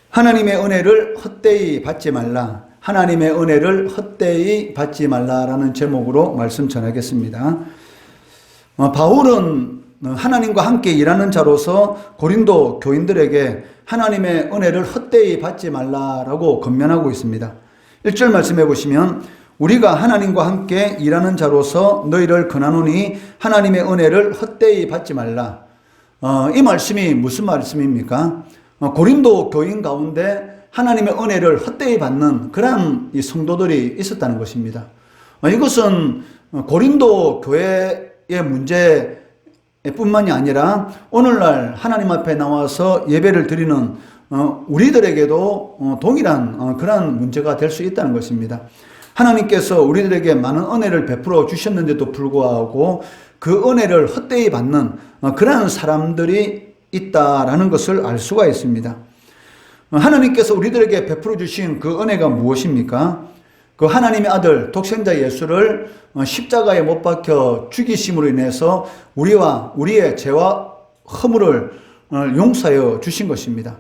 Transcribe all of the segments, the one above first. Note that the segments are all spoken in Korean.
하나님의 은혜를 헛되이 받지 말라. 하나님의 은혜를 헛되이 받지 말라라는 제목으로 말씀 전하겠습니다. 바울은 하나님과 함께 일하는 자로서 고린도 교인들에게 하나님의 은혜를 헛되이 받지 말라라고 권면하고 있습니다. 1절 말씀해 보시면 우리가 하나님과 함께 일하는 자로서 너희를 권하노니 하나님의 은혜를 헛되이 받지 말라. 이 말씀이 무슨 말씀입니까? 고린도 교인 가운데 하나님의 은혜를 헛되이 받는 그런 성도들이 있었다는 것입니다. 이것은 고린도 교회의 문제뿐만이 아니라 오늘날 하나님 앞에 나와서 예배를 드리는 우리들에게도 동일한 그런 문제가 될 수 있다는 것입니다. 하나님께서 우리들에게 많은 은혜를 베풀어 주셨는데도 불구하고 그 은혜를 헛되이 받는 그런 사람들이 있다라는 것을 알 수가 있습니다. 하나님께서 우리들에게 베풀어 주신 그 은혜가 무엇입니까? 그 하나님의 아들 독생자 예수를 십자가에 못 박혀 죽이심으로 인해서 우리와 우리의 죄와 허물을 용서하여 주신 것입니다.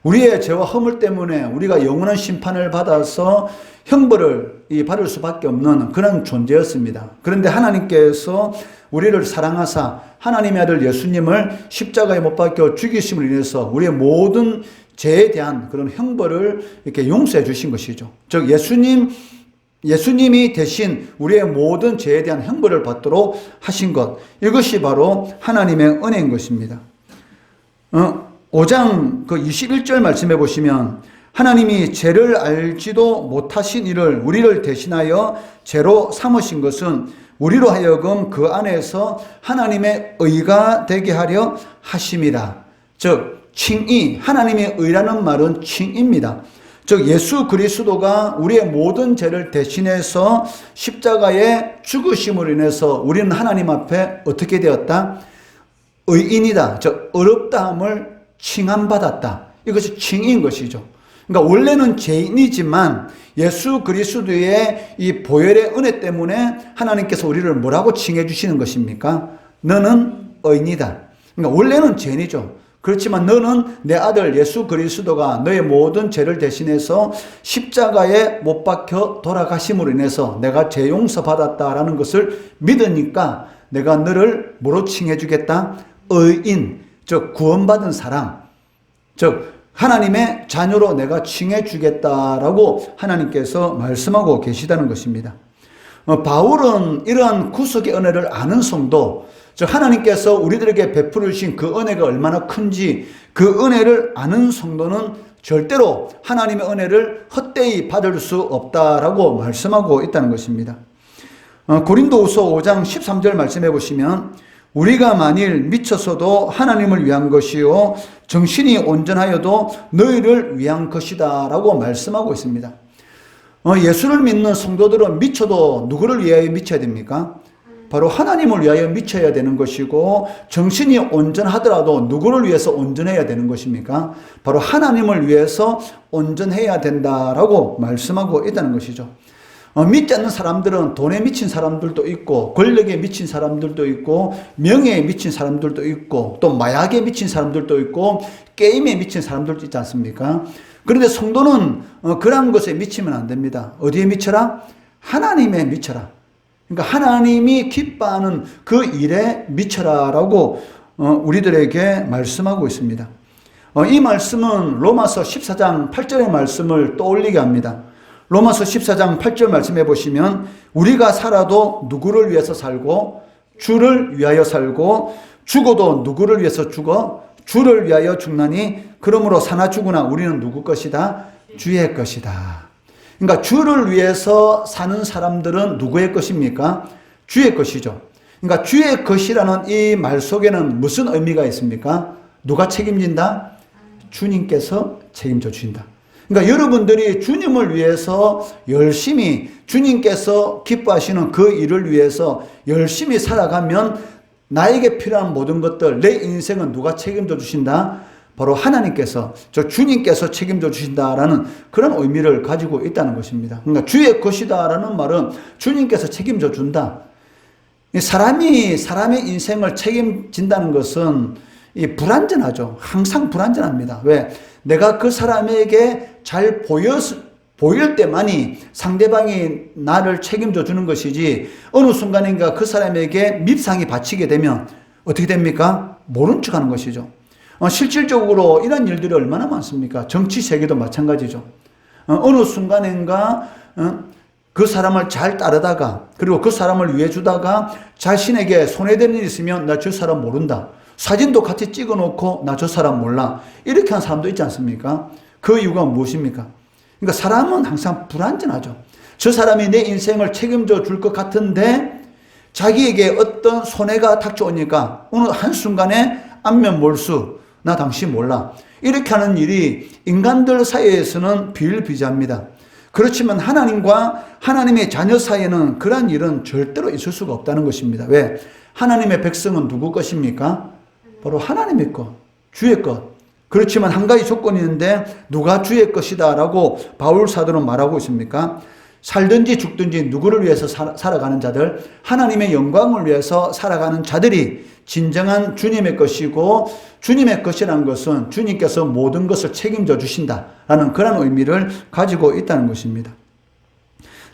우리의 죄와 허물 때문에 우리가 영원한 심판을 받아서 형벌을 받을 수밖에 없는 그런 존재였습니다. 그런데 하나님께서 우리를 사랑하사 하나님의 아들 예수님을 십자가에 못 박혀 죽이심으로 인해서 우리의 모든 죄에 대한 그런 형벌을 이렇게 용서해 주신 것이죠. 즉 예수님이 대신 우리의 모든 죄에 대한 형벌을 받도록 하신 것, 이것이 바로 하나님의 은혜인 것입니다. 5장 21절 말씀해 보시면 하나님이 죄를 알지도 못하신 이를 우리를 대신하여 죄로 삼으신 것은 우리로 하여금 그 안에서 하나님의 의가 되게 하려 하심이라. 즉 칭의, 하나님의 의라는 말은 칭입니다. 즉 예수 그리스도가 우리의 모든 죄를 대신해서 십자가에 죽으심으로 인해서 우리는 하나님 앞에 어떻게 되었다? 의인이다. 즉 의롭다함을 칭함받았다. 이것이 칭의인 것이죠. 그러니까 원래는 죄인이지만 예수 그리스도의 이 보혈의 은혜 때문에 하나님께서 우리를 뭐라고 칭해 주시는 것입니까? 너는 의인이다. 그러니까 원래는 죄인이죠. 그렇지만 너는 내 아들 예수 그리스도가 너의 모든 죄를 대신해서 십자가에 못 박혀 돌아가심으로 인해서 내가 죄 용서 받았다라는 것을 믿으니까 내가 너를 뭐로 칭해 주겠다? 의인, 즉 구원받은 사람, 즉 하나님의 자녀로 내가 칭해 주겠다라고 하나님께서 말씀하고 계시다는 것입니다. 바울은 이러한 구속의 은혜를 아는 성도, 즉 하나님께서 우리들에게 베풀어 주신 그 은혜가 얼마나 큰지 그 은혜를 아는 성도는 절대로 하나님의 은혜를 헛되이 받을 수 없다라고 말씀하고 있다는 것입니다. 고린도후서 5장 13절 말씀해 보시면 우리가 만일 미쳐서도 하나님을 위한 것이요 정신이 온전하여도 너희를 위한 것이다 라고 말씀하고 있습니다. 예수를 믿는 성도들은 미쳐도 누구를 위하여 미쳐야 됩니까? 바로 하나님을 위하여 미쳐야 되는 것이고, 정신이 온전하더라도 누구를 위해서 온전해야 되는 것입니까? 바로 하나님을 위해서 온전해야 된다라고 말씀하고 있다는 것이죠. 믿지 않는 사람들은 돈에 미친 사람들도 있고, 권력에 미친 사람들도 있고, 명예에 미친 사람들도 있고, 또 마약에 미친 사람들도 있고, 게임에 미친 사람들도 있지 않습니까? 그런데 성도는 그런 것에 미치면 안 됩니다. 어디에 미쳐라? 하나님에 미쳐라. 그러니까 하나님이 기뻐하는 그 일에 미쳐라라고 우리들에게 말씀하고 있습니다. 이 말씀은 로마서 14장 8절의 말씀을 떠올리게 합니다. 로마서 14장 8절 말씀해 보시면 우리가 살아도 누구를 위해서 살고 주를 위하여 살고 죽어도 누구를 위해서 죽어 주를 위하여 죽나니 그러므로 사나 죽으나 우리는 누구 것이다? 주의 것이다. 그러니까 주를 위해서 사는 사람들은 누구의 것입니까? 주의 것이죠. 그러니까 주의 것이라는 이 말 속에는 무슨 의미가 있습니까? 누가 책임진다? 주님께서 책임져 주신다. 그러니까 여러분들이 주님을 위해서 열심히 주님께서 기뻐하시는 그 일을 위해서 열심히 살아가면 나에게 필요한 모든 것들, 내 인생은 누가 책임져 주신다? 바로 하나님께서, 저 주님께서 책임져 주신다라는 그런 의미를 가지고 있다는 것입니다. 그러니까 주의 것이다라는 말은 주님께서 책임져 준다. 사람이 사람의 인생을 책임진다는 것은 이 불완전하죠. 항상 불완전합니다. 왜? 내가 그 사람에게 잘 보일 때만이 상대방이 나를 책임져 주는 것이지, 어느 순간인가 그 사람에게 밉상이 바치게 되면 어떻게 됩니까? 모른 척 하는 것이죠. 실질적으로 이런 일들이 얼마나 많습니까? 정치 세계도 마찬가지죠. 어느 순간인가 그 사람을 잘 따르다가, 그리고 그 사람을 위해 주다가 자신에게 손해되는 일이 있으면 나 저 사람 모른다. 사진도 같이 찍어 놓고 나 저 사람 몰라. 이렇게 하는 사람도 있지 않습니까? 그 이유가 무엇입니까? 그러니까 사람은 항상 불완전하죠. 저 사람이 내 인생을 책임져 줄 것 같은데 자기에게 어떤 손해가 닥쳐오니까 어느 한순간에 안면 몰수, 나 당신 몰라. 이렇게 하는 일이 인간들 사이에서는 비일비재합니다. 그렇지만 하나님과 하나님의 자녀 사이에는 그런 일은 절대로 있을 수가 없다는 것입니다. 왜? 하나님의 백성은 누구 것입니까? 바로 하나님의 것, 주의 것. 그렇지만 한 가지 조건이 있는데 누가 주의 것이다 라고 바울 사도는 말하고 있습니까? 살든지 죽든지 누구를 위해서 살아가는 자들, 하나님의 영광을 위해서 살아가는 자들이 진정한 주님의 것이고, 주님의 것이라는 것은 주님께서 모든 것을 책임져 주신다라는 그런 의미를 가지고 있다는 것입니다.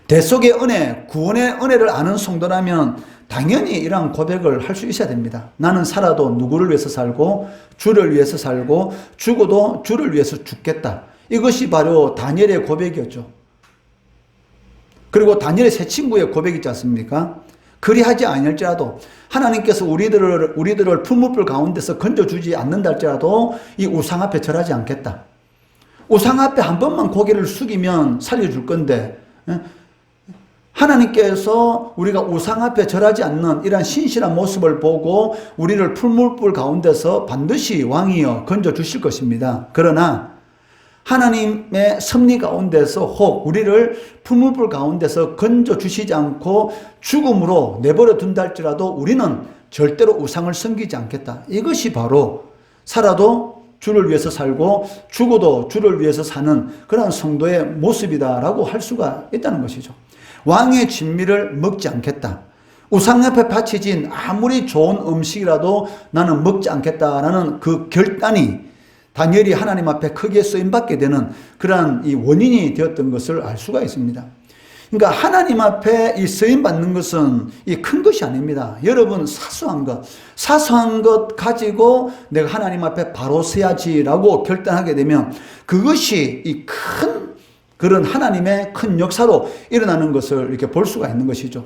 대속의 은혜, 구원의 은혜를 아는 성도라면 당연히 이러한 고백을 할 수 있어야 됩니다. 나는 살아도 누구를 위해서 살고 주를 위해서 살고 죽어도 주를 위해서 죽겠다. 이것이 바로 다니엘의 고백이었죠. 그리고 다니엘의 세 친구의 고백이 있지 않습니까? 그리하지 아니할지라도 하나님께서 우리들을 풀무불 가운데서 건져주지 않는다 할지라도 이 우상 앞에 절하지 않겠다. 우상 앞에 한 번만 고개를 숙이면 살려줄 건데, 하나님께서 우리가 우상 앞에 절하지 않는 이러한 신실한 모습을 보고 우리를 풀무불 가운데서 반드시 왕이여 건져주실 것입니다. 그러나 하나님의 섭리 가운데서 혹 우리를 풀무불 가운데서 건져주시지 않고 죽음으로 내버려 둔다 할지라도 우리는 절대로 우상을 섬기지 않겠다. 이것이 바로 살아도 주를 위해서 살고 죽어도 주를 위해서 사는 그런 성도의 모습이다라고 할 수가 있다는 것이죠. 왕의 진미를 먹지 않겠다. 우상 앞에 바쳐진 아무리 좋은 음식이라도 나는 먹지 않겠다라는 그 결단이 다니엘이 하나님 앞에 크게 쓰임받게 되는 그러한 이 원인이 되었던 것을 알 수가 있습니다. 그러니까 하나님 앞에 이 쓰임받는 것은 이 큰 것이 아닙니다. 여러분, 사소한 것 가지고 내가 하나님 앞에 바로 서야지라고 결단하게 되면 그것이 이 큰 그런 하나님의 큰 역사로 일어나는 것을 이렇게 볼 수가 있는 것이죠.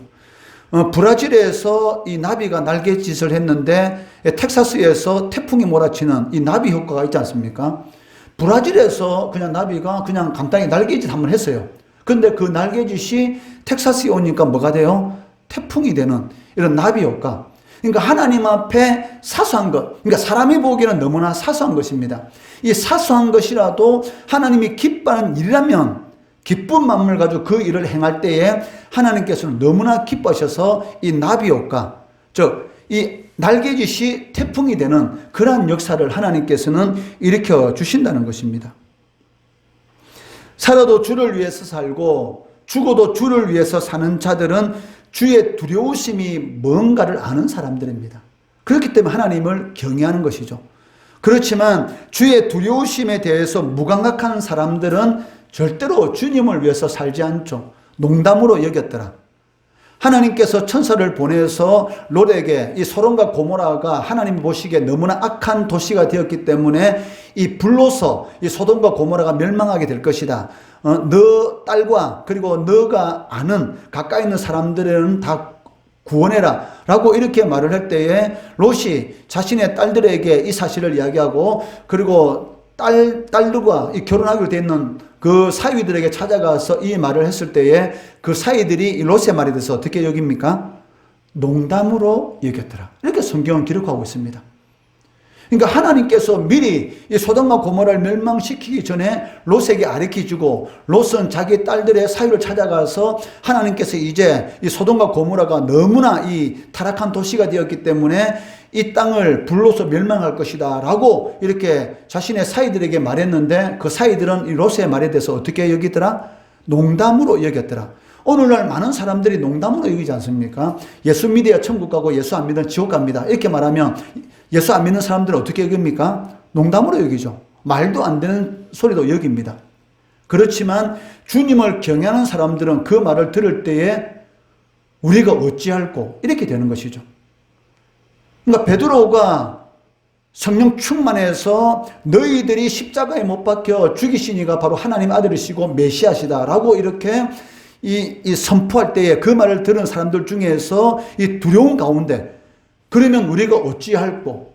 브라질에서 이 나비가 날갯짓을 했는데 텍사스에서 태풍이 몰아치는 이 나비 효과가 있지 않습니까? 브라질에서 그냥 나비가 그냥 간단히 날갯짓 한번 했어요. 근데 그 날갯짓이 텍사스에 오니까 뭐가 돼요? 태풍이 되는 이런 나비 효과. 그러니까 하나님 앞에 사소한 것, 그러니까 사람이 보기에는 너무나 사소한 것입니다. 이 사소한 것이라도 하나님이 기뻐하는 일이라면 기쁜 마음을 가지고 그 일을 행할 때에 하나님께서는 너무나 기뻐하셔서 이 나비 효과, 즉 이 날갯짓이 태풍이 되는 그러한 역사를 하나님께서는 일으켜 주신다는 것입니다. 살아도 주를 위해서 살고 죽어도 주를 위해서 사는 자들은 주의 두려우심이 뭔가를 아는 사람들입니다. 그렇기 때문에 하나님을 경외하는 것이죠. 그렇지만 주의 두려우심에 대해서 무감각한 사람들은 절대로 주님을 위해서 살지 않죠. 농담으로 여겼더라. 하나님께서 천사를 보내서 롯에게 이 소돔과 고모라가 하나님 보시기에 너무나 악한 도시가 되었기 때문에 이 불로서 이 소돔과 고모라가 멸망하게 될 것이다. 너 딸과 그리고 너가 아는 가까이 있는 사람들은 다 구원해라 라고 이렇게 말을 할 때에 롯이 자신의 딸들에게 이 사실을 이야기하고, 그리고 딸들과 이 결혼하기로 되어 있는 그 사위들에게 찾아가서 이 말을 했을 때에 그 사위들이 이 롯의 말에 대해서 어떻게 여깁니까? 농담으로 여겼더라. 이렇게 성경은 기록하고 있습니다. 그러니까 하나님께서 미리 이 소돔과 고모라를 멸망시키기 전에 롯에게 가르쳐주고, 롯은 자기 딸들의 사위를 찾아가서 하나님께서 이제 이 소돔과 고모라가 너무나 이 타락한 도시가 되었기 때문에 이 땅을 불로서 멸망할 것이다 라고 이렇게 자신의 사위들에게 말했는데, 그 사위들은 이 롯의 말에 대해서 어떻게 여기더라? 농담으로 여겼더라. 오늘날 많은 사람들이 농담으로 여기지 않습니까? 예수 믿어야 천국 가고 예수 안 믿으면 지옥 갑니다. 이렇게 말하면 예수 안 믿는 사람들은 어떻게 여깁니까? 농담으로 여기죠. 말도 안 되는 소리도 여깁니다. 그렇지만 주님을 경외하는 사람들은 그 말을 들을 때에 우리가 어찌할꼬 이렇게 되는 것이죠. 그러니까 베드로가 성령 충만해서 너희들이 십자가에 못 박혀 죽이시니가 바로 하나님 아들이시고 메시아시다라고 이렇게 이 선포할 때에 그 말을 들은 사람들 중에서 이 두려운 가운데 그러면 우리가 어찌할꼬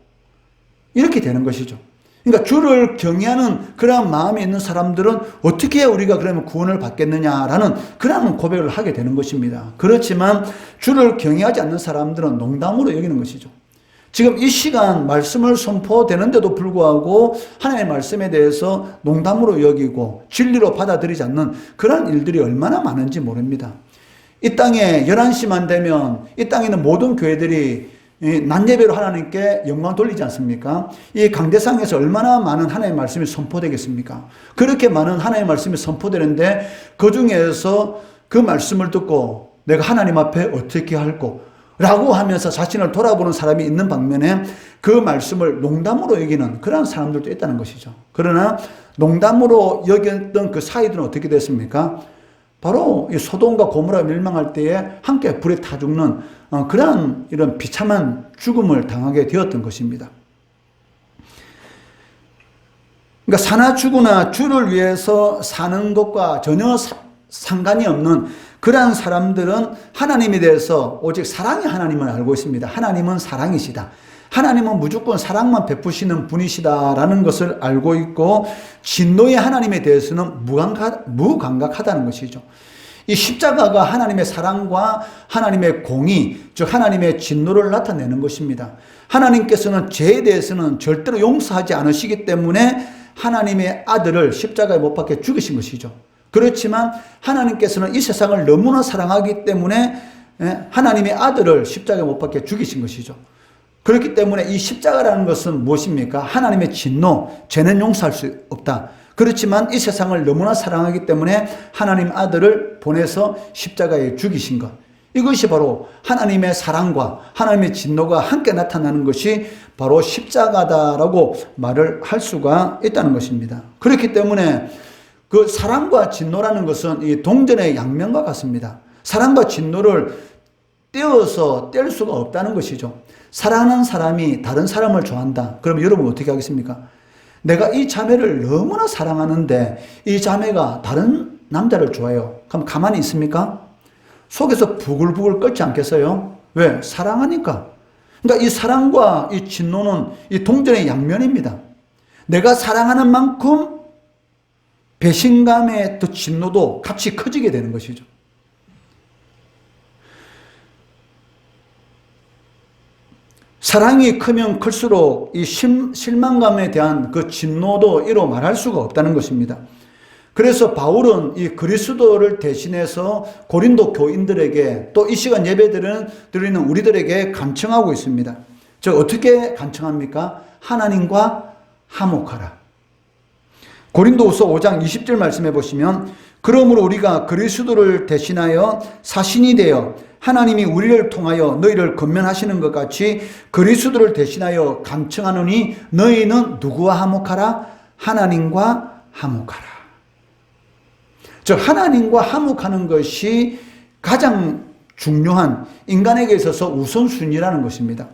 이렇게 되는 것이죠. 그러니까 주를 경외하는 그런 마음이 있는 사람들은 어떻게 우리가 그러면 구원을 받겠느냐라는 그런 고백을 하게 되는 것입니다. 그렇지만 주를 경외하지 않는 사람들은 농담으로 여기는 것이죠. 지금 이 시간 말씀을 선포되는데도 불구하고 하나님의 말씀에 대해서 농담으로 여기고 진리로 받아들이지 않는 그런 일들이 얼마나 많은지 모릅니다. 이 땅에 11시만 되면 이 땅에 있는 모든 교회들이 낮 예배로 하나님께 영광 돌리지 않습니까? 이 강대상에서 얼마나 많은 하나님의 말씀이 선포되겠습니까? 그렇게 많은 하나님의 말씀이 선포되는데 그 중에서 그 말씀을 듣고 내가 하나님 앞에 어떻게 할꼬? 라고 하면서 자신을 돌아보는 사람이 있는 반면에 그 말씀을 농담으로 여기는 그런 사람들도 있다는 것이죠. 그러나 농담으로 여겼던 그 사이들은 어떻게 됐습니까? 바로 이 소돔과 고모라 멸망할 때에 함께 불에 타 죽는 그러한 이런 비참한 죽음을 당하게 되었던 것입니다. 그러니까 사나 죽으나 주를 위해서 사는 것과 전혀 상관이 없는 그러한 사람들은 하나님에 대해서 오직 사랑의 하나님을 알고 있습니다. 하나님은 사랑이시다. 하나님은 무조건 사랑만 베푸시는 분이시다라는 것을 알고 있고 진노의 하나님에 대해서는 무감각하다는 것이죠. 이 십자가가 하나님의 사랑과 하나님의 공의, 즉 하나님의 진노를 나타내는 것입니다. 하나님께서는 죄에 대해서는 절대로 용서하지 않으시기 때문에 하나님의 아들을 십자가에 못 박혀 죽이신 것이죠. 그렇지만 하나님께서는 이 세상을 너무나 사랑하기 때문에 하나님의 아들을 십자가에 못 박혀 죽이신 것이죠. 그렇기 때문에 이 십자가라는 것은 무엇입니까? 하나님의 진노, 죄는 용서할 수 없다. 그렇지만 이 세상을 너무나 사랑하기 때문에 하나님 아들을 보내서 십자가에 죽이신 것. 이것이 바로 하나님의 사랑과 하나님의 진노가 함께 나타나는 것이 바로 십자가다라고 말을 할 수가 있다는 것입니다. 그렇기 때문에 그 사랑과 진노라는 것은 이 동전의 양면과 같습니다. 사랑과 진노를 떼어서 뗄 수가 없다는 것이죠. 사랑하는 사람이 다른 사람을 좋아한다. 그러면 여러분 어떻게 하겠습니까? 내가 이 자매를 너무나 사랑하는데 이 자매가 다른 남자를 좋아해요. 그럼 가만히 있습니까? 속에서 부글부글 끓지 않겠어요? 왜? 사랑하니까. 그러니까 이 사랑과 이 진노는 이 동전의 양면입니다. 내가 사랑하는 만큼 배신감의 또 진노도 같이 커지게 되는 것이죠. 사랑이 크면 클수록 이 실망감에 대한 그 진노도 이로 말할 수가 없다는 것입니다. 그래서 바울은 이 그리스도를 대신해서 고린도 교인들에게 또 이 시간 예배드리는 우리들에게 간청하고 있습니다. 저 어떻게 간청합니까? 하나님과 화목하라. 고린도후서 5장 20절 말씀해 보시면 그러므로 우리가 그리스도를 대신하여 사신이 되어 하나님이 우리를 통하여 너희를 권면하시는 것 같이 그리스도를 대신하여 간청하노니 너희는 누구와 화목하라? 하나님과 화목하라. 즉 하나님과 화목하는 것이 가장 중요한 인간에게 있어서 우선순위라는 것입니다.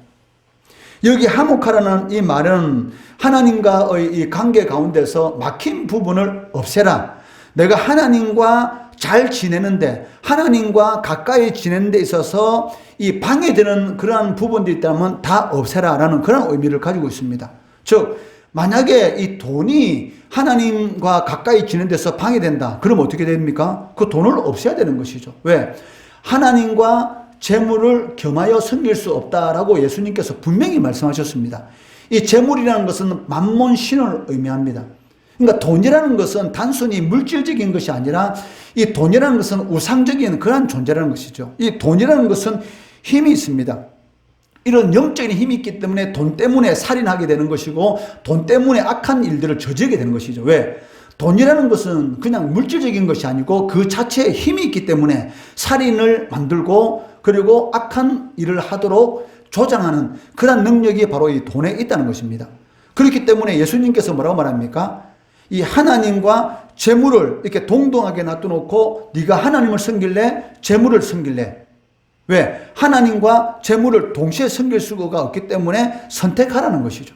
여기 화목하라는 이 말은 하나님과의 이 관계 가운데서 막힌 부분을 없애라. 내가 하나님과 잘 지내는데 하나님과 가까이 지내는 데 있어서 이 방해되는 그러한 부분들이 있다면 다 없애라라는 그런 의미를 가지고 있습니다. 즉 만약에 이 돈이 하나님과 가까이 지내는 데서 방해된다. 그럼 어떻게 됩니까? 그 돈을 없애야 되는 것이죠. 왜? 하나님과 재물을 겸하여 섬길 수 없다라고 예수님께서 분명히 말씀하셨습니다. 이 재물이라는 것은 만몬신을 의미합니다. 그러니까 돈이라는 것은 단순히 물질적인 것이 아니라 이 돈이라는 것은 우상적인 그런 존재라는 것이죠. 이 돈이라는 것은 힘이 있습니다. 이런 영적인 힘이 있기 때문에 돈 때문에 살인하게 되는 것이고 돈 때문에 악한 일들을 저지르게 되는 것이죠. 왜? 돈이라는 것은 그냥 물질적인 것이 아니고 그 자체에 힘이 있기 때문에 살인을 만들고 그리고 악한 일을 하도록 조장하는 그런 능력이 바로 이 돈에 있다는 것입니다. 그렇기 때문에 예수님께서 뭐라고 말합니까? 이 하나님과 재물을 이렇게 동등하게 놔두놓고 네가 하나님을 섬길래 재물을 섬길래. 왜? 하나님과 재물을 동시에 섬길 수가 없기 때문에 선택하라는 것이죠.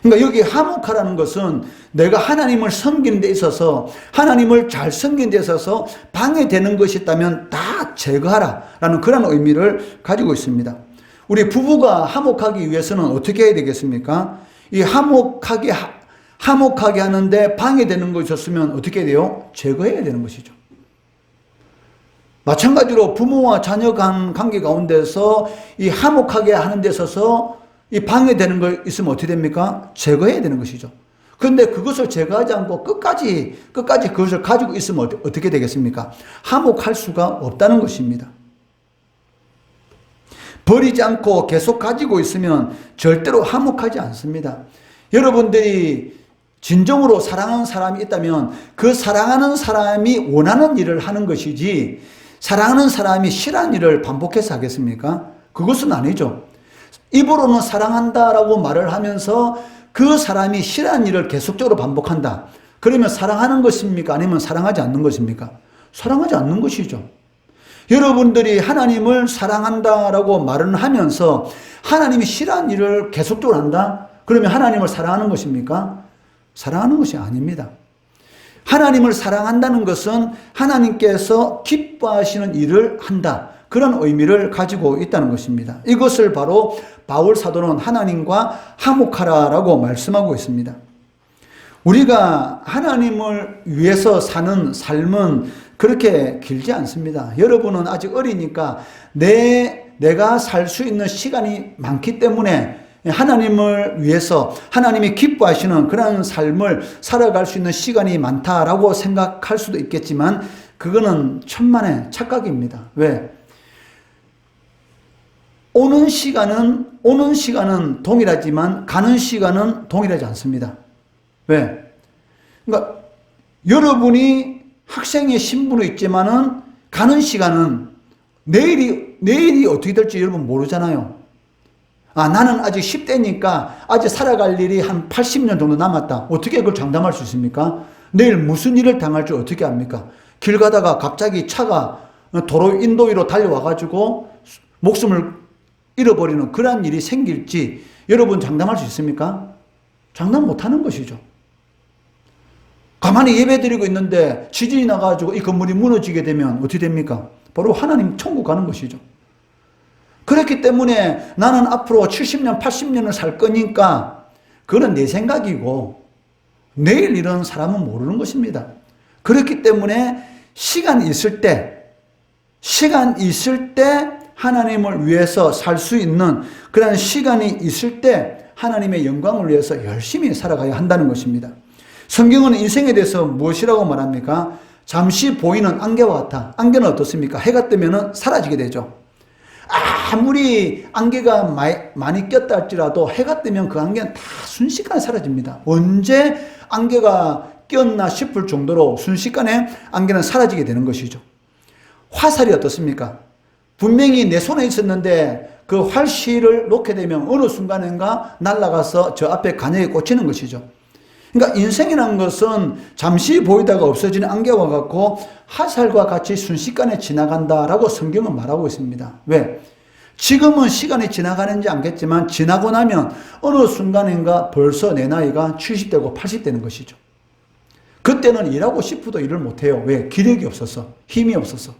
그러니까 여기 화목하라는 것은 내가 하나님을 섬기는 데 있어서 하나님을 잘 섬기는 데 있어서 방해되는 것이 있다면 다 제거하라 라는 그런 의미를 가지고 있습니다. 우리 부부가 화목하기 위해서는 어떻게 해야 되겠습니까? 이 화목하게 하는데 방해되는 것이 있었으면 어떻게 해야 돼요? 제거해야 되는 것이죠. 마찬가지로 부모와 자녀 간 관계 가운데서 이 화목하게 하는 데 있어서 이 방해되는 거 있으면 어떻게 됩니까? 제거해야 되는 것이죠. 그런데 그것을 제거하지 않고 끝까지 그것을 가지고 있으면 어떻게 되겠습니까? 화목할 수가 없다는 것입니다. 버리지 않고 계속 가지고 있으면 절대로 화목하지 않습니다. 여러분들이 진정으로 사랑하는 사람이 있다면 그 사랑하는 사람이 원하는 일을 하는 것이지 사랑하는 사람이 싫어하는 일을 반복해서 하겠습니까? 그것은 아니죠. 입으로는 사랑한다라고 말을 하면서 그 사람이 싫어하는 일을 계속적으로 반복한다. 그러면 사랑하는 것입니까? 아니면 사랑하지 않는 것입니까? 사랑하지 않는 것이죠. 여러분들이 하나님을 사랑한다라고 말은 하면서 하나님이 싫어하는 일을 계속적으로 한다? 그러면 하나님을 사랑하는 것입니까? 사랑하는 것이 아닙니다. 하나님을 사랑한다는 것은 하나님께서 기뻐하시는 일을 한다. 그런 의미를 가지고 있다는 것입니다. 이것을 바로 바울 사도는 하나님과 화목하라라고 말씀하고 있습니다. 우리가 하나님을 위해서 사는 삶은 그렇게 길지 않습니다. 여러분은 아직 어리니까 내가 살 수 있는 시간이 많기 때문에 하나님을 위해서 하나님이 기뻐하시는 그런 삶을 살아갈 수 있는 시간이 많다라고 생각할 수도 있겠지만 그거는 천만의 착각입니다. 왜? 오는 시간은 동일하지만 가는 시간은 동일하지 않습니다. 왜? 그러니까 여러분이 학생의 신분으로 있지만은 가는 시간은 내일이 어떻게 될지 여러분 모르잖아요. 나는 아직 10대니까 아직 살아갈 일이 한 80년 정도 남았다. 어떻게 그걸 장담할 수 있습니까? 내일 무슨 일을 당할 줄 어떻게 압니까? 길 가다가 갑자기 차가 도로 인도 위로 달려와가지고 목숨을 잃어버리는 그런 일이 생길지 여러분 장담할 수 있습니까? 장담 못하는 것이죠. 가만히 예배드리고 있는데 지진이 나가지고 이 건물이 무너지게 되면 어떻게 됩니까? 바로 하나님 천국 가는 것이죠. 그렇기 때문에 나는 앞으로 70년, 80년을 살 거니까 그건 내 생각이고 내일 이런 사람은 모르는 것입니다. 그렇기 때문에 시간 있을 때 하나님을 위해서 살 수 있는 그런 시간이 있을 때 하나님의 영광을 위해서 열심히 살아가야 한다는 것입니다. 성경은 인생에 대해서 무엇이라고 말합니까? 잠시 보이는 안개와 같아. 안개는 어떻습니까? 해가 뜨면 사라지게 되죠. 아무리 안개가 많이 꼈다 할지라도 해가 뜨면 그 안개는 다 순식간에 사라집니다. 언제 안개가 꼈나 싶을 정도로 순식간에 안개는 사라지게 되는 것이죠. 화살이 어떻습니까? 분명히 내 손에 있었는데 그 활실을 놓게 되면 어느 순간인가 날아가서 저 앞에 간역에 꽂히는 것이죠. 그러니까 인생이라는 것은 잠시 보이다가 없어지는 안개와 같고 화살과 같이 순식간에 지나간다라고 성경은 말하고 있습니다. 왜? 지금은 시간이 지나가는지 않겠지만 지나고 나면 어느 순간인가 벌써 내 나이가 70대고 80대는 것이죠. 그때는 일하고 싶어도 일을 못해요. 왜? 기력이 없어서, 힘이 없어서.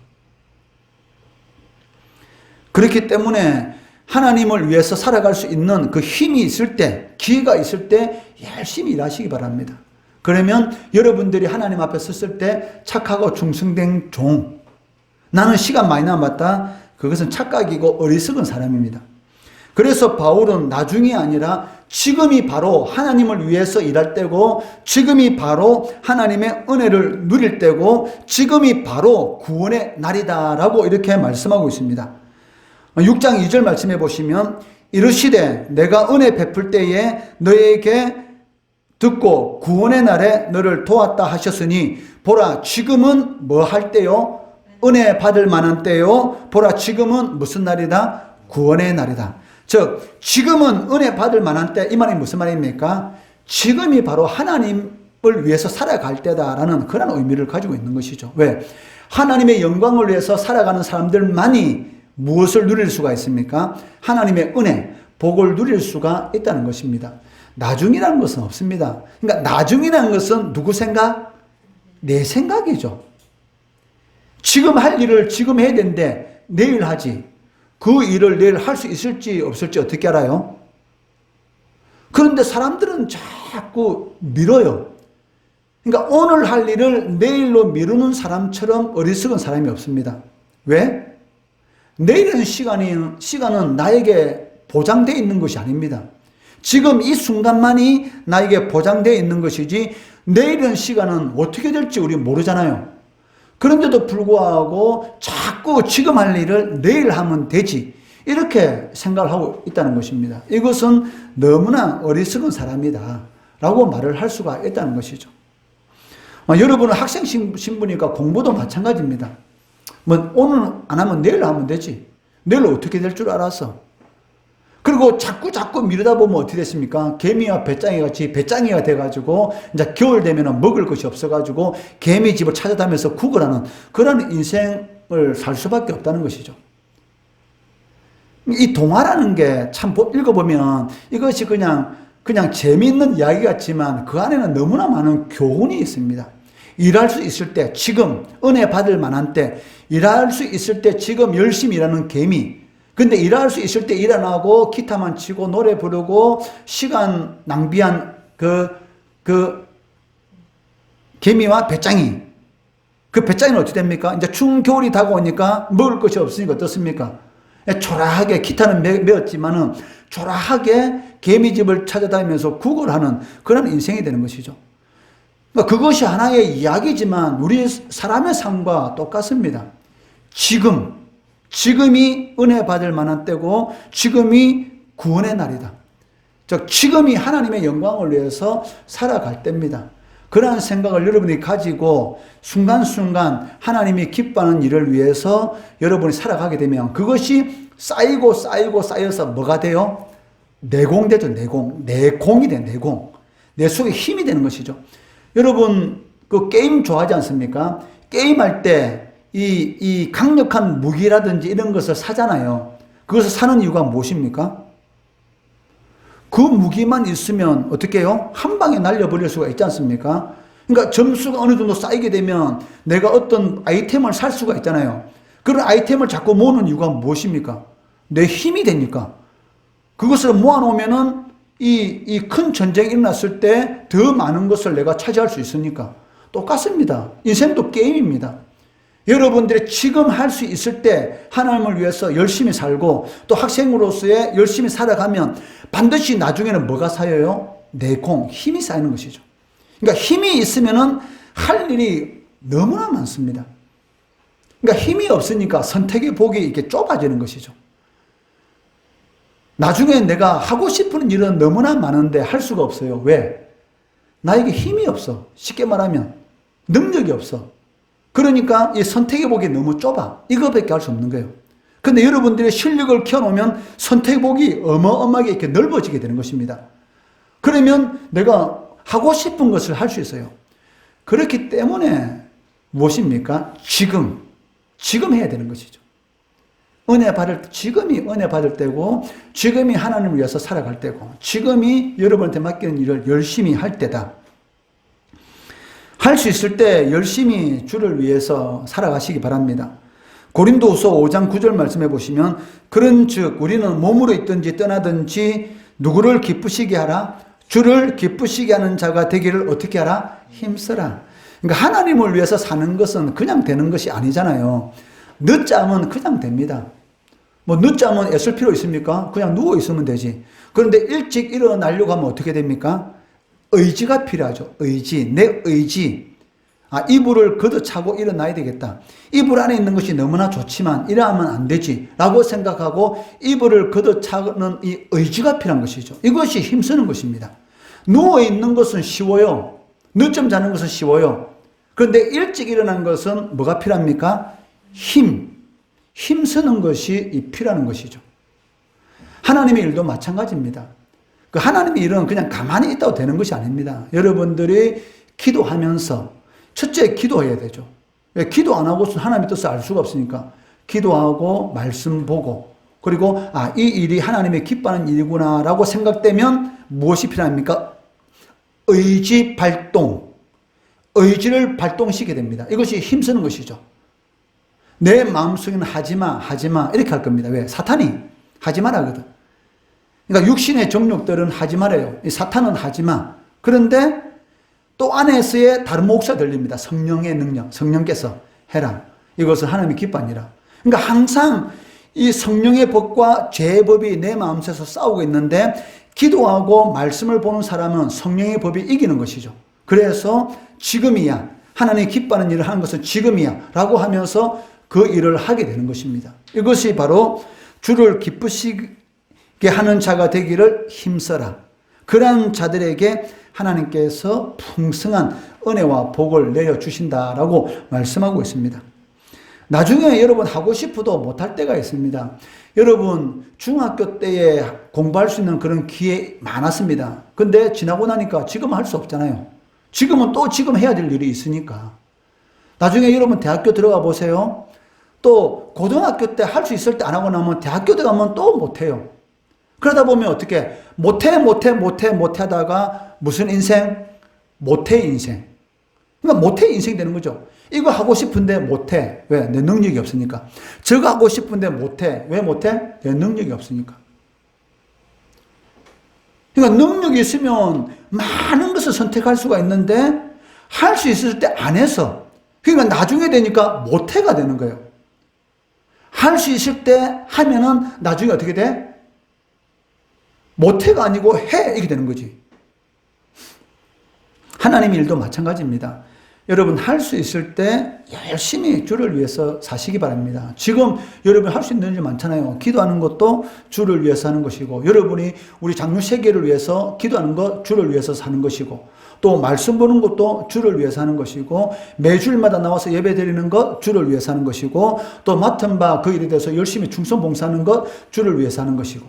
그렇기 때문에 하나님을 위해서 살아갈 수 있는 그 힘이 있을 때, 기회가 있을 때 열심히 일하시기 바랍니다. 그러면 여러분들이 하나님 앞에 섰을 때 착하고 충성된 종, 나는 시간 많이 남았다. 그것은 착각이고 어리석은 사람입니다. 그래서 바울은 나중이 아니라 지금이 바로 하나님을 위해서 일할 때고 지금이 바로 하나님의 은혜를 누릴 때고 지금이 바로 구원의 날이다라고 이렇게 말씀하고 있습니다. 6장 2절 말씀해 보시면 이르시되 내가 은혜 베풀 때에 너에게 듣고 구원의 날에 너를 도왔다 하셨으니 보라 지금은 뭐 할 때요? 은혜 받을 만한 때요. 보라 지금은 무슨 날이다? 구원의 날이다. 즉 지금은 은혜 받을 만한 때, 이 말이 무슨 말입니까? 지금이 바로 하나님을 위해서 살아갈 때다라는 그런 의미를 가지고 있는 것이죠. 왜? 하나님의 영광을 위해서 살아가는 사람들만이 무엇을 누릴 수가 있습니까? 하나님의 은혜, 복을 누릴 수가 있다는 것입니다. 나중이라는 것은 없습니다. 그러니까 나중이라는 것은 누구 생각? 내 생각이죠. 지금 할 일을 지금 해야 되는데 내일 하지. 그 일을 내일 할 수 있을지 없을지 어떻게 알아요? 그런데 사람들은 자꾸 미뤄요. 그러니까 오늘 할 일을 내일로 미루는 사람처럼 어리석은 사람이 없습니다. 왜? 내일은 시간은 나에게 보장되어 있는 것이 아닙니다. 지금 이 순간만이 나에게 보장되어 있는 것이지 내일은 시간은 어떻게 될지 우리 모르잖아요. 그런데도 불구하고 자꾸 지금 할 일을 내일 하면 되지, 이렇게 생각을 하고 있다는 것입니다. 이것은 너무나 어리석은 사람이다 라고 말을 할 수가 있다는 것이죠. 여러분은 학생 신분이니까 공부도 마찬가지입니다. 뭐 오늘 안 하면 내일 하면 되지, 내일 어떻게 될 줄 알았어. 그리고 자꾸 미루다 보면 어떻게 됐습니까? 개미와 배짱이 같이 배짱이가 돼가지고 이제 겨울 되면 먹을 것이 없어가지고 개미 집을 찾아다니면서 구걸하는 그런 인생을 살 수밖에 없다는 것이죠. 이 동화라는 게 참 읽어보면 이것이 그냥 재미있는 이야기 같지만 그 안에는 너무나 많은 교훈이 있습니다. 일할 수 있을 때, 지금 은혜 받을 만한 때, 일할 수 있을 때 지금 열심히 일하는 개미. 근데 일할 수 있을 때 일 안 하고 기타만 치고 노래 부르고 시간 낭비한 그 개미와 배짱이. 그 배짱이는 어떻게 됩니까? 이제 추운 겨울이 다가오니까 먹을 것이 없으니까 어떻습니까? 초라하게, 기타는 메었지만은 초라하게 개미집을 찾아다니면서 구걸하는 그런 인생이 되는 것이죠. 그것이 하나의 이야기지만 우리 사람의 삶과 똑같습니다. 지금이 은혜 받을 만한 때고 지금이 구원의 날이다. 즉 지금이 하나님의 영광을 위해서 살아갈 때입니다. 그러한 생각을 여러분이 가지고 순간순간 하나님이 기뻐하는 일을 위해서 여러분이 살아가게 되면 그것이 쌓여서 뭐가 돼요? 내공되죠. 내공이 돼. 내 속에 힘이 되는 것이죠. 여러분 그 게임 좋아하지 않습니까? 게임할 때 이 강력한 무기라든지 이런 것을 사잖아요. 그것을 사는 이유가 무엇입니까? 그 무기만 있으면 어떻게 해요? 한 방에 날려버릴 수가 있지 않습니까? 그러니까 점수가 어느 정도 쌓이게 되면 내가 어떤 아이템을 살 수가 있잖아요. 그런 아이템을 자꾸 모으는 이유가 무엇입니까? 내 힘이 되니까. 그것을 모아놓으면은 이 큰 전쟁이 일어났을 때 더 많은 것을 내가 차지할 수 있으니까. 똑같습니다. 인생도 게임입니다. 여러분들이 지금 할 수 있을 때 하나님을 위해서 열심히 살고 또 학생으로서의 열심히 살아가면 반드시 나중에는 뭐가 쌓여요? 내공, 힘이 쌓이는 것이죠. 그러니까 힘이 있으면은 할 일이 너무나 많습니다. 그러니까 힘이 없으니까 선택의 폭이 이렇게 좁아지는 것이죠. 나중에 내가 하고 싶은 일은 너무나 많은데 할 수가 없어요. 왜? 나에게 힘이 없어. 쉽게 말하면 능력이 없어. 그러니까 이 선택의 폭이 너무 좁아. 이거밖에 할 수 없는 거예요. 근데 여러분들의 실력을 키워놓으면 선택의 폭이 어마어마하게 이렇게 넓어지게 되는 것입니다. 그러면 내가 하고 싶은 것을 할 수 있어요. 그렇기 때문에 무엇입니까? 지금 해야 되는 것이죠. 지금이 은혜 받을 때고, 지금이 하나님을 위해서 살아갈 때고, 지금이 여러분한테 맡기는 일을 열심히 할 때다. 할 수 있을 때 열심히 주를 위해서 살아가시기 바랍니다. 고린도후서 5장 9절 말씀해 보시면, 그런즉 우리는 몸으로 있든지 떠나든지 누구를 기쁘시게 하라? 주를 기쁘시게 하는 자가 되기를 어떻게 하라? 힘쓰라. 그러니까 하나님을 위해서 사는 것은 그냥 되는 것이 아니잖아요. 늦잠은 그냥 됩니다. 뭐 늦잠은 애쓸 필요 있습니까? 그냥 누워 있으면 되지. 그런데 일찍 일어나려고 하면 어떻게 됩니까? 의지가 필요하죠. 내 의지. 이불을 걷어차고 일어나야 되겠다. 이불 안에 있는 것이 너무나 좋지만 이러면 안 되지 라고 생각하고 이불을 걷어차는 이 의지가 필요한 것이죠. 이것이 힘쓰는 것입니다. 누워있는 것은 쉬워요. 늦잠 자는 것은 쉬워요. 그런데 일찍 일어난 것은 뭐가 필요합니까? 힘쓰는 것이 필요한 것이죠. 하나님의 일도 마찬가지입니다. 그 하나님의 일은 그냥 가만히 있다고 되는 것이 아닙니다. 여러분들이 기도하면서 첫째 기도해야 되죠. 기도 안 하고서는 하나님의 뜻을 알 수가 없으니까 기도하고 말씀 보고 그리고 이 일이 하나님의 기뻐하는 일이구나 라고 생각되면 무엇이 필요합니까? 의지 발동. 의지를 발동시키게 됩니다. 이것이 힘쓰는 것이죠. 내 마음속에는 하지마 이렇게 할 겁니다. 왜? 사탄이 하지 말라거든. 그러니까 육신의 정욕들은 하지 말아요. 사탄은 하지마. 그런데 또 안에서의 다른 목소리가 들립니다. 성령의 능력, 성령께서 해라. 이것은 하나님이 기뻐하니라. 그러니까 항상 이 성령의 법과 죄의 법이 내 마음속에서 싸우고 있는데 기도하고 말씀을 보는 사람은 성령의 법이 이기는 것이죠. 그래서 지금이야. 하나님이 기뻐하는 일을 하는 것은 지금이야. 라고 하면서 그 일을 하게 되는 것입니다. 이것이 바로 주를 기쁘시게 하는 자가 되기를 힘써라. 그러한 자들에게 하나님께서 풍성한 은혜와 복을 내려주신다라고 말씀하고 있습니다. 나중에 여러분 하고 싶어도 못할 때가 있습니다. 여러분 중학교 때에 공부할 수 있는 그런 기회 많았습니다. 근데 지나고 나니까 지금은 할 수 없잖아요. 지금은 또 지금 해야 될 일이 있으니까. 나중에 여러분 대학교 들어가 보세요. 또 고등학교 때 할 수 있을 때 안 하고 나면 대학교 들어가면 또 못해요. 그러다 보면 어떻게 못해 하다가 무슨 인생? 못해 인생. 그러니까 못해 인생 되는 거죠. 이거 하고 싶은데 못해. 왜? 내 능력이 없으니까. 저거 하고 싶은데 못해. 왜 못해? 내 능력이 없으니까. 그러니까 능력이 있으면 많은 것을 선택할 수가 있는데 할 수 있을 때 안 해서 그러니까 나중에 되니까 못해가 되는 거예요. 할 수 있을 때 하면은 나중에 어떻게 돼? 못해가 아니고 해 이렇게 되는 거지. 하나님의 일도 마찬가지입니다. 여러분 할 수 있을 때 열심히 주를 위해서 사시기 바랍니다. 지금 여러분 할 수 있는 일이 많잖아요. 기도하는 것도 주를 위해서 하는 것이고 여러분이 우리 장로 세계를 위해서 기도하는 것 주를 위해서 사는 것이고 또 말씀 보는 것도 주를 위해서 하는 것이고 매주일마다 나와서 예배 드리는 것 주를 위해서 하는 것이고 또 맡은 바 그 일에 대해서 열심히 충성 봉사하는 것 주를 위해서 하는 것이고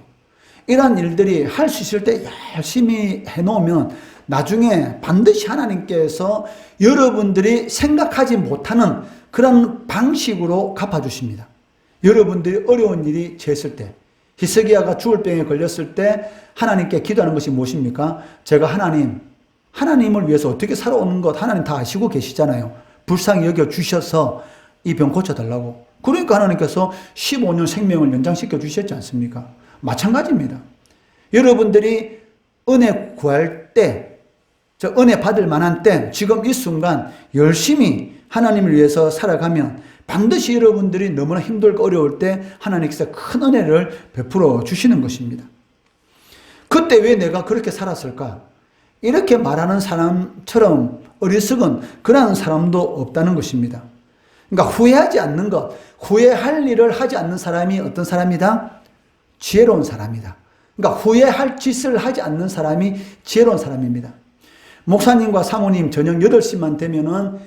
이러한 일들이 할 수 있을 때 열심히 해놓으면 나중에 반드시 하나님께서 여러분들이 생각하지 못하는 그런 방식으로 갚아주십니다. 여러분들이 어려운 일이 처했을 때 히스기야가 죽을 병에 걸렸을 때 하나님께 기도하는 것이 무엇입니까? 제가 하나님을 위해서 어떻게 살아오는 것 하나님 다 아시고 계시잖아요. 불쌍히 여겨주셔서 이 병 고쳐달라고. 그러니까 하나님께서 15년 생명을 연장시켜 주셨지 않습니까? 마찬가지입니다. 여러분들이 은혜 구할 때, 은혜 받을 만한 때, 지금 이 순간 열심히 하나님을 위해서 살아가면 반드시 여러분들이 너무나 힘들고 어려울 때 하나님께서 큰 은혜를 베풀어 주시는 것입니다. 그때 왜 내가 그렇게 살았을까? 이렇게 말하는 사람처럼 어리석은 그런 사람도 없다는 것입니다. 그러니까 후회하지 않는 것, 후회할 일을 하지 않는 사람이 어떤 사람이다? 지혜로운 사람이다. 그러니까 후회할 짓을 하지 않는 사람이 지혜로운 사람입니다. 목사님과 사모님 저녁 8시만 되면은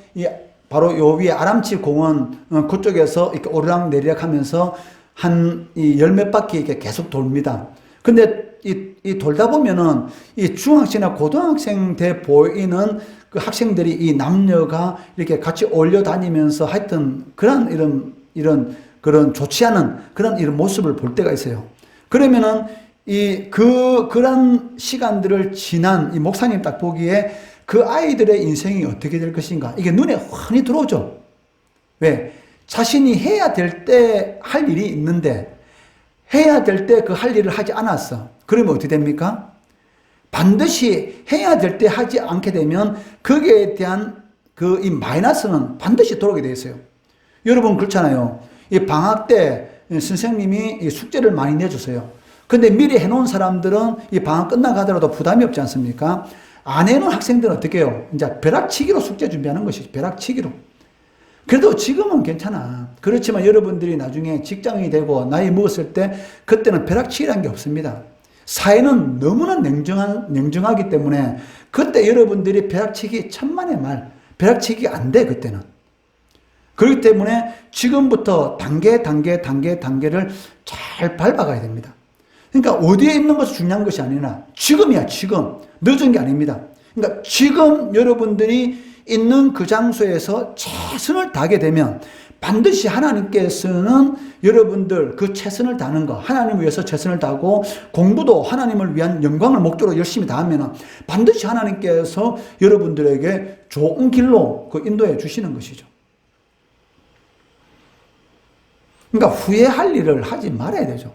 바로 요 위에 아람치 공원 그쪽에서 이렇게 오르락내리락 하면서 한 열 몇 바퀴 이렇게 계속 돕니다. 근데 이 돌다 보면은 이 중학생이나 고등학생 돼 보이는 그 학생들이 이 남녀가 이렇게 같이 올려 다니면서 하여튼 그런 좋지 않은 그런 이런 모습을 볼 때가 있어요. 그러면은 그런 시간들을 지난 이 목사님 딱 보기에 그 아이들의 인생이 어떻게 될 것인가 이게 눈에 훤히 들어오죠. 왜? 자신이 해야 될 때 할 일이 있는데 해야 될 때 그 할 일을 하지 않았어. 그러면 어떻게 됩니까? 반드시 해야 될 때 하지 않게 되면 거기에 대한 이 마이너스는 반드시 들어오게 돼 있어요. 여러분 그렇잖아요. 이 방학 때 선생님이 이 숙제를 많이 내주세요. 근데 미리 해놓은 사람들은 이 방학 끝나가더라도 부담이 없지 않습니까? 안 해놓은 학생들은 어떻게 해요? 이제 벼락치기로 숙제 준비하는 것이죠. 벼락치기로. 그래도 지금은 괜찮아. 그렇지만 여러분들이 나중에 직장이 되고 나이 먹었을 때 그때는 벼락치기라는 게 없습니다. 사회는 너무나 냉정하기 때문에 그때 여러분들이 벼락치기 천만의 말, 벼락치기 안 돼, 그때는. 그렇기 때문에 지금부터 단계를 잘 밟아가야 됩니다. 그러니까 어디에 있는 것이 중요한 것이 아니라 지금이야, 지금. 늦은 게 아닙니다. 그러니까 지금 여러분들이 있는 그 장소에서 최선을 다하게 되면 반드시 하나님께서는 여러분들 그 최선을 다하는 거, 하나님을 위해서 최선을 다하고 공부도 하나님을 위한 영광을 목적으로 열심히 다하면 반드시 하나님께서 여러분들에게 좋은 길로 그 인도해 주시는 것이죠. 그러니까 후회할 일을 하지 말아야 되죠.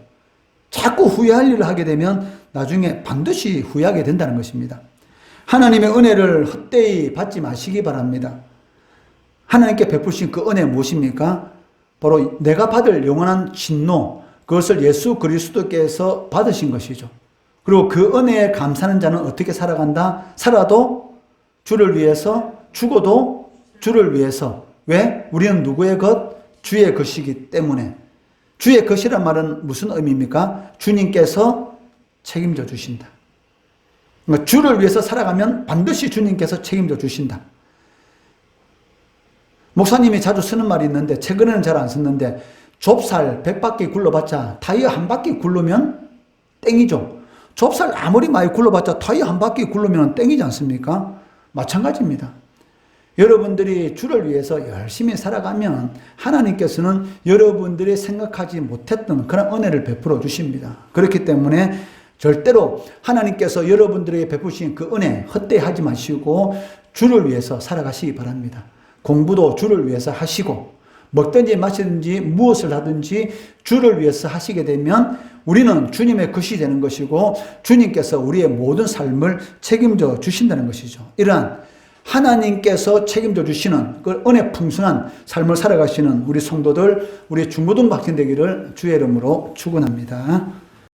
자꾸 후회할 일을 하게 되면 나중에 반드시 후회하게 된다는 것입니다. 하나님의 은혜를 헛되이 받지 마시기 바랍니다. 하나님께 베푸신 그 은혜 무엇입니까? 바로 내가 받을 영원한 진노, 그것을 예수 그리스도께서 받으신 것이죠. 그리고 그 은혜에 감사하는 자는 어떻게 살아간다? 살아도 주를 위해서, 죽어도 주를 위해서. 왜? 우리는 누구의 것? 주의 것이기 때문에. 주의 것이란 말은 무슨 의미입니까? 주님께서 책임져 주신다. 그러니까 주를 위해서 살아가면 반드시 주님께서 책임져 주신다. 목사님이 자주 쓰는 말이 있는데 최근에는 잘 안 썼는데 좁쌀 100바퀴 굴러봤자 타이어 한 바퀴 굴르면 땡이죠. 좁쌀 아무리 많이 굴러봤자 타이어 한 바퀴 굴르면 땡이지 않습니까? 마찬가지입니다. 여러분들이 주를 위해서 열심히 살아가면 하나님께서는 여러분들이 생각하지 못했던 그런 은혜를 베풀어 주십니다. 그렇기 때문에 절대로 하나님께서 여러분들에게 베푸신 그 은혜 헛되이 하지 마시고 주를 위해서 살아가시기 바랍니다. 공부도 주를 위해서 하시고 먹든지 마시든지 무엇을 하든지 주를 위해서 하시게 되면 우리는 주님의 것이 되는 것이고 주님께서 우리의 모든 삶을 책임져 주신다는 것이죠. 이러한 하나님께서 책임져 주시는 그 은혜 풍성한 삶을 살아가시는 우리 성도들, 우리 중고등부 학생 되기를 주의 이름으로 축원합니다.